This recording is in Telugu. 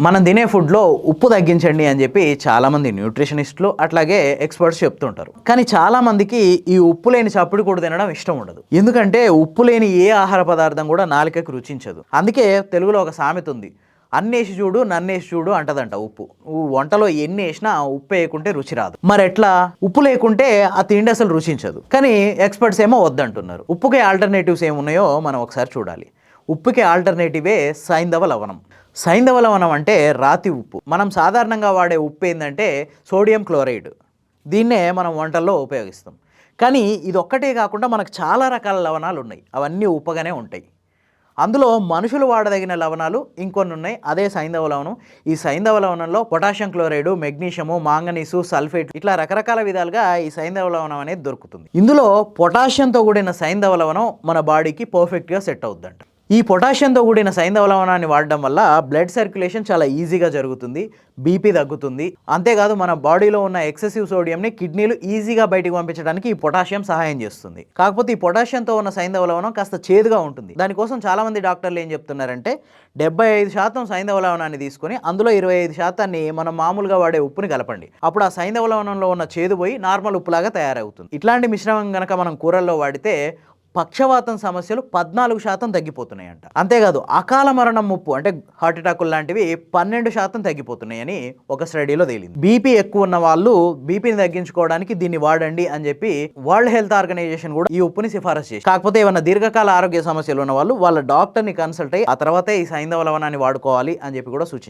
మనం తినే ఫుడ్లో ఉప్పు తగ్గించండి అని చెప్పి చాలామంది న్యూట్రిషనిస్టులు అట్లాగే ఎక్స్పర్ట్స్ చెప్తుంటారు. కానీ చాలామందికి ఈ ఉప్పు లేని చప్పుడు కూడా తినడం ఇష్టం ఉండదు. ఎందుకంటే ఉప్పు లేని ఏ ఆహార పదార్థం కూడా నాలుకకి రుచించదు. అందుకే తెలుగులో ఒక సామెత ఉంది, అన్నేసి చూడు నన్నేసి చూడు అంటదంట ఉప్పు. నువ్వు వంటలో ఎన్ని వేసినా ఉప్పు వేయకుంటే రుచి రాదు. మరి ఎట్లా? ఉప్పు లేకుంటే ఆ తిండి అసలు రుచించదు. కానీ ఎక్స్పర్ట్స్ ఏమో వద్దంటున్నారు. ఉప్పుకి ఆల్టర్నేటివ్స్ ఏమున్నాయో మనం ఒకసారి చూడాలి. ఉప్పుకి ఆల్టర్నేటివే సైంధవ లవణం. సైంధవ లవణం అంటే రాతి ఉప్పు. మనం సాధారణంగా వాడే ఉప్పు ఏంటంటే సోడియం క్లోరైడ్. దీన్నే మనం వంటల్లో ఉపయోగిస్తాం. కానీ ఇది ఒక్కటే కాకుండా మనకు చాలా రకాల లవణాలు ఉన్నాయి. అవన్నీ ఉప్పగానే ఉంటాయి. అందులో మనుషులు వాడదగిన లవణాలు ఇంకొన్ని ఉన్నాయి. అదే సైంధవ లవణం. ఈ సైంధవ లవణంలో potassium chloride, magnesium, manganese, sulphate ఇట్లా రకరకాల విధాలుగా ఈ సైంధవ లవణం అనేది దొరుకుతుంది. ఇందులో పొటాషియంతో కూడిన సైంధవ లవణం మన బాడీకి పర్ఫెక్ట్గా సెట్ అవుతుందంట. ఈ పొటాషియంతో కూడిన సైంధవ లవణాన్ని వాడడం వల్ల బ్లడ్ సర్క్యులేషన్ చాలా ఈజీగా జరుగుతుంది, బీపీ తగ్గుతుంది. అంతేకాదు మన బాడీలో ఉన్న ఎక్సెసివ్ సోడియంని కిడ్నీలు ఈజీగా బయటకు పంపించడానికి ఈ పొటాషియం సహాయం చేస్తుంది. కాకపోతే ఈ పొటాషియంతో ఉన్న సైంధవ లవణం కాస్త చేదుగా ఉంటుంది. దానికోసం చాలామంది డాక్టర్లు ఏం చెప్తున్నారంటే 75% సైంధవ లవణాన్ని తీసుకొని అందులో 25% మనం మామూలుగా వాడే ఉప్పుని కలపండి. అప్పుడు ఆ సైంధవ లవణంలో ఉన్న చేదు పోయి నార్మల్ ఉప్పులాగా తయారవుతుంది. ఇట్లాంటి మిశ్రమం కనుక మనం కూరల్లో వాడితే పక్షవాతం సమస్యలు 14% తగ్గిపోతున్నాయంట. అంతేకాదు అకాల మరణం ముప్పు అంటే హార్ట్ అటాకులు లాంటివి 12% తగ్గిపోతున్నాయని ఒక స్టడీలో తేలింది. బీపీ ఎక్కువ ఉన్న వాళ్ళు బీపీని తగ్గించుకోవడానికి దీన్ని వాడండి అని చెప్పి వరల్డ్ హెల్త్ ఆర్గనైజేషన్ కూడా ఈ ఉప్పుని సిఫారసు చేసి. కాకపోతే ఏమైనా దీర్ఘకాల ఆరోగ్య సమస్యలు ఉన్న వాళ్ళు వాళ్ళ డాక్టర్ని కన్సల్ట్ అయ్యి ఆ తర్వాతే ఈ సైంధవ లవణాన్ని వాడుకోవాలి అని చెప్పి కూడా సూచించారు.